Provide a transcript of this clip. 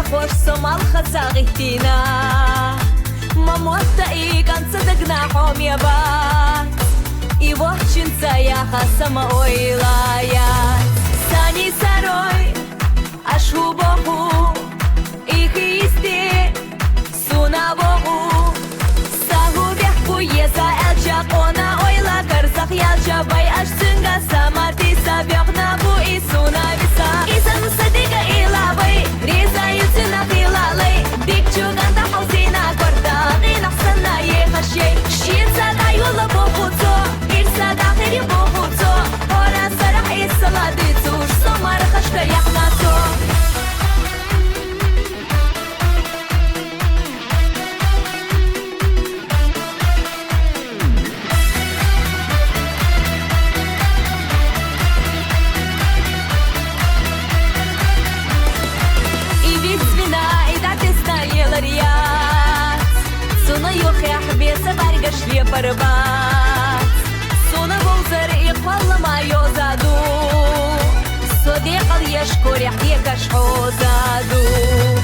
خوش سمال خزاغتينا ما موتقي كان صدقنا حوم يا بات إيوهشن سياخا سما ويلايات ساني ساروي أشهو بوهو إيخي يستي سونا بوهو ساهو بيحكو يسا الجاقونا ويلا كرزخ يالجا باي أشتنغا سامارتي سابيقنا بو إيسونا بسا إيسان صديقة إيلاوي ريزا يتنا خلالي ديك جوغان تحوزينا كورداغي نحسنا يخشي شين سادا يولا بوخوتو إرسا داخري بوخوتو هورا سرح إيسالا ديتوش سمار خشكا يحناتو Шли порвать, суна болзар и хвала мою заду, содекал ешкурях екаш хозаду.